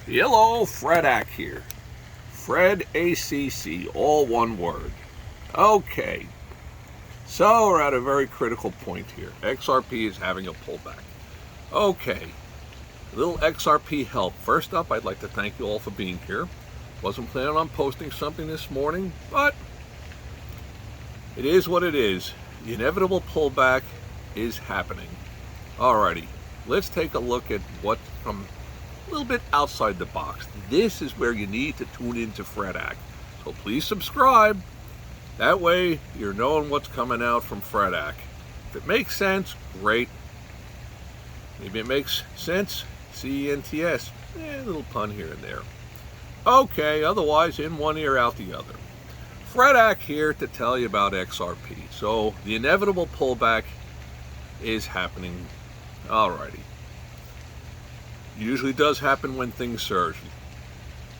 Hello, Fredak here. Fred ACC, all one word. Okay, so we're at a very critical point here. XRP is having a pullback. Okay, a little XRP help. First up, I'd like to thank you all for being here. Wasn't planning on posting something this morning, but it is what it is. The inevitable pullback is happening. Alrighty, let's take a look at what from a little bit outside the box. This is where you need to tune into Fredak. So please subscribe. That way you're knowing what's coming out from Fredak. If it makes sense, great. Maybe it makes sense, CENTS. A little pun here and there. Okay, otherwise in one ear, out the other. Fredak here to tell you about XRP. So the inevitable pullback is happening. Alrighty. Usually does happen when things surge.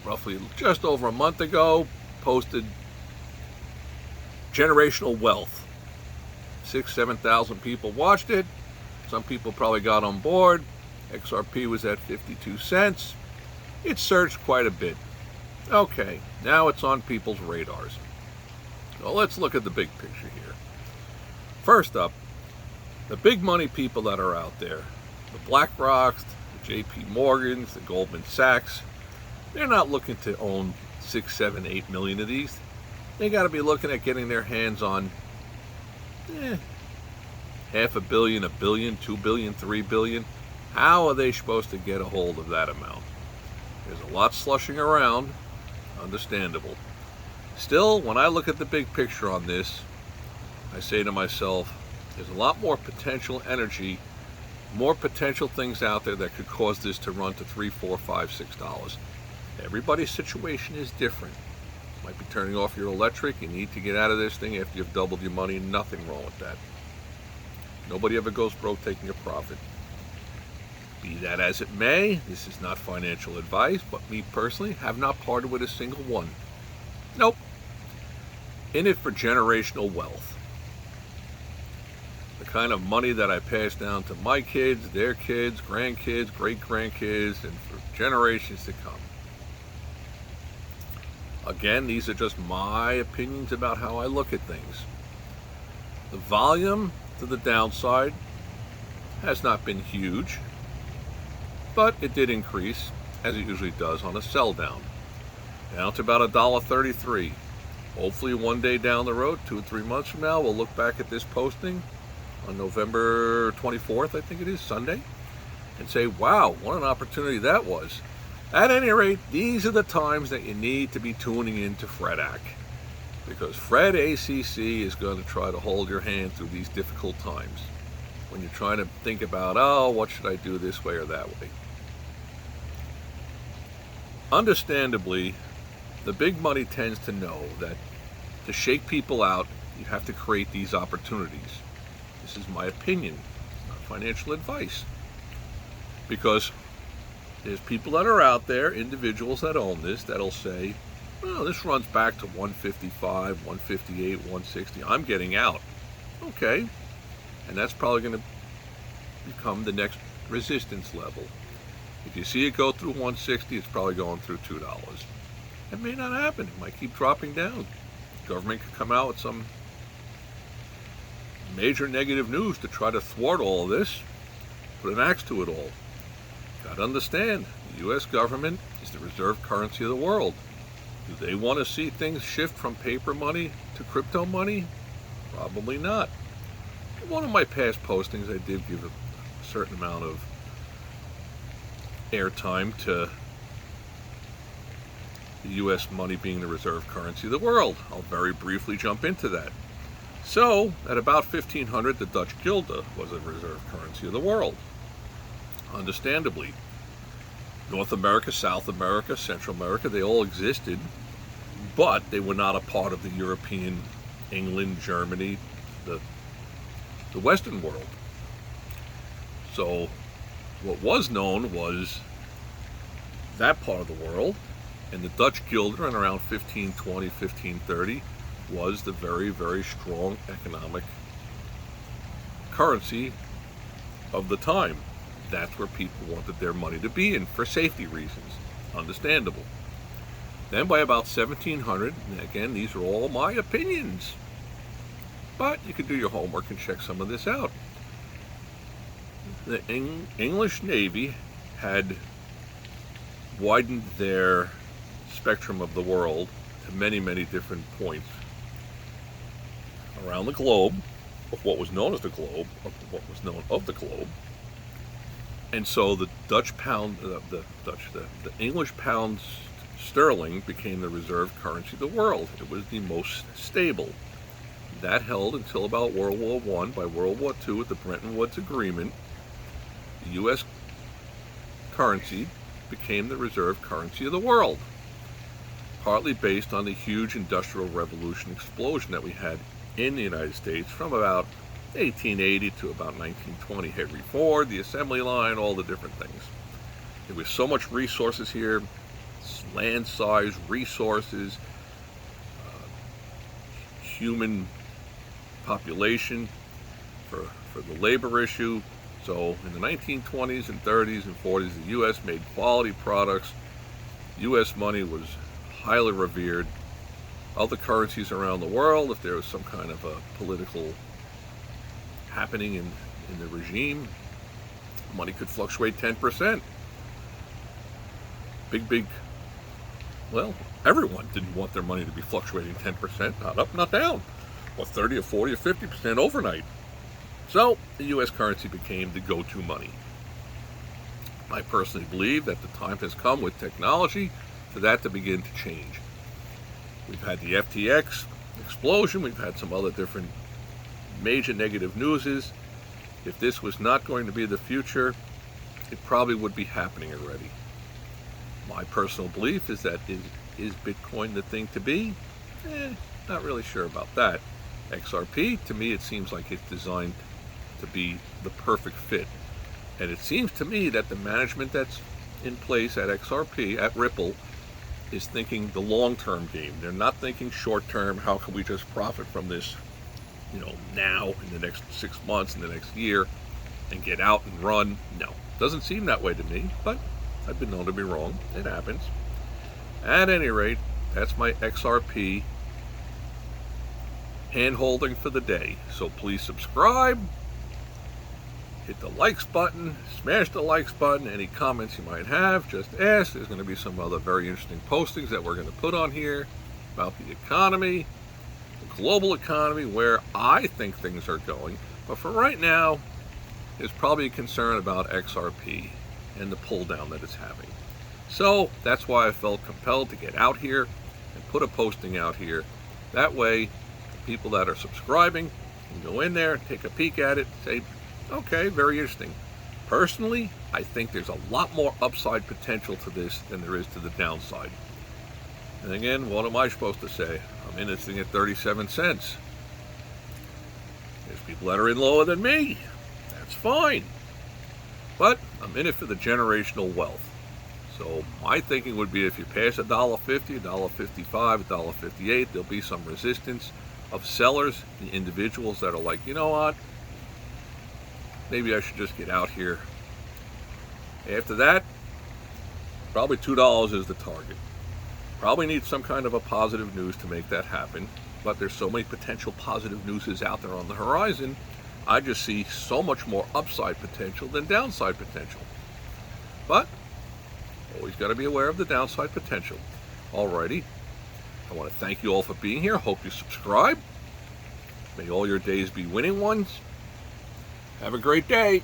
Roughly just over a month ago, posted generational wealth. 7,000 people watched it. Some people probably got on board. XRP was at 52 cents. It surged quite a bit. Okay, now it's on people's radars. So let's look at the big picture here. First up, the big money people that are out there, the BlackRocks, JP Morgans, the Goldman Sachs, they're not looking to own 6, 7, 8 million of these. They got to be looking at getting their hands on half a billion, a billion, 2 billion, 3 billion. How are they supposed to get a hold of that amount? There's a lot slushing around, understandable. Still, when I look at the big picture on this, I say to myself, there's a lot more potential energy, more potential things out there that could cause this to run to $3, $4, $5, $6. Everybody's situation is different. Might be turning off your electric. You need to get out of this thing after you've doubled your money. Nothing wrong with that. Nobody ever goes broke taking a profit. Be that as it may, this is not financial advice, but me personally have not parted with a single one. Nope. In it for generational wealth. The kind of money that I pass down to my kids, their kids, grandkids, great-grandkids, and for generations to come. Again, these are just my opinions about how I look at things. The volume to the downside has not been huge, but it did increase, as it usually does on a sell down to about $1.33. Hopefully one day down the road, 2 or 3 months from now, we'll look back at this posting on November 24th, I think it is, Sunday, and say, wow, what an opportunity that was. At any rate, these are the times that you need to be tuning into Fredak, because Fred ACC is going to try to hold your hand through these difficult times when you're trying to think about, oh, what should I do this way or that way. Understandably, the big money tends to know that to shake people out, you have to create these opportunities. This is my opinion, not financial advice. Because there's people that are out there, individuals that own this, that'll say, well, this runs back to 155, 158, 160. I'm getting out. Okay. And that's probably going to become the next resistance level. If you see it go through 160, it's probably going through $2. It may not happen. It might keep dropping down. The government could come out with some major negative news to try to thwart all of this, put an axe to it all. Got to understand, the U.S. government is the reserve currency of the world. Do they want to see things shift from paper money to crypto money? Probably not. In one of my past postings, I did give a certain amount of airtime to the U.S. money being the reserve currency of the world. I'll very briefly jump into that. So, at about 1500, the Dutch guilde was a reserve currency of the world. Understandably, North America, South America, Central America, they all existed, but they were not a part of the European, England, Germany, the Western world. So, what was known was that part of the world, and the Dutch guilder in around 1520, 1530 was the very, very strong economic currency of the time. That's where people wanted their money to be in for safety reasons. Understandable. Then by about 1700, and again, these are all my opinions, but you can do your homework and check some of this out. The English Navy had widened their spectrum of the world to many, many different points around the globe, of what was known as the globe, of what was known of the globe. And so the Dutch pound, the English pound sterling became the reserve currency of the world. It was the most stable. That held until about World War I. By World War II, with the Bretton Woods Agreement, the U.S. currency became the reserve currency of the world, partly based on the huge Industrial Revolution explosion that we had in the United States from about 1880 to about 1920. Henry Ford, the assembly line, all the different things. There was so much resources here, land size, resources, human population for the labor issue. So in the 1920s and 30s and 40s, the U.S. made quality products. U.S. money was highly revered. Other currencies around the world, if there was some kind of a political happening in the regime, money could fluctuate 10%. Big, well, everyone didn't want their money to be fluctuating 10%, not up, not down, or 30 or 40 or 50% overnight. So the U.S. currency became the go-to money. I personally believe that the time has come with technology for that to begin to change. We've had the FTX explosion. We've had some other different major negative newses. If this was not going to be the future, it probably would be happening already. My personal belief is that is Bitcoin the thing to be? Not really sure about that. XRP, to me, it seems like it's designed to be the perfect fit. And it seems to me that the management that's in place at XRP, at Ripple, is thinking the long-term game. They're not thinking short-term, how can we just profit from this, now, in the next 6 months, in the next year, and get out and run. No, doesn't seem that way to me, but I've been known to be wrong. It happens. At any rate, that's my XRP hand-holding for the day. So please subscribe, hit the likes button, smash the likes button. Any comments you might have, just ask. There's going to be some other very interesting postings that we're going to put on here about the economy, the global economy, where I think things are going. But for right now, there's probably a concern about XRP and the pull down that it's having. So that's why I felt compelled to get out here and put a posting out here. That way, the people that are subscribing can go in there, take a peek at it, say, okay, very interesting. Personally, I think there's a lot more upside potential to this than there is to the downside. And again, what am I supposed to say? I'm in this thing at 37 cents. There's people that are in lower than me. That's fine. But I'm in it for the generational wealth. So my thinking would be if you pass $1.50, $1.55, $1.58, there'll be some resistance of sellers, the individuals that are like, you know what? Maybe I should just get out here. After that, probably $2 is the target. Probably need some kind of a positive news to make that happen. But there's so many potential positive newses out there on the horizon. I just see so much more upside potential than downside potential. But always got to be aware of the downside potential. Alrighty. I want to thank you all for being here. Hope you subscribe. May all your days be winning ones. Have a great day.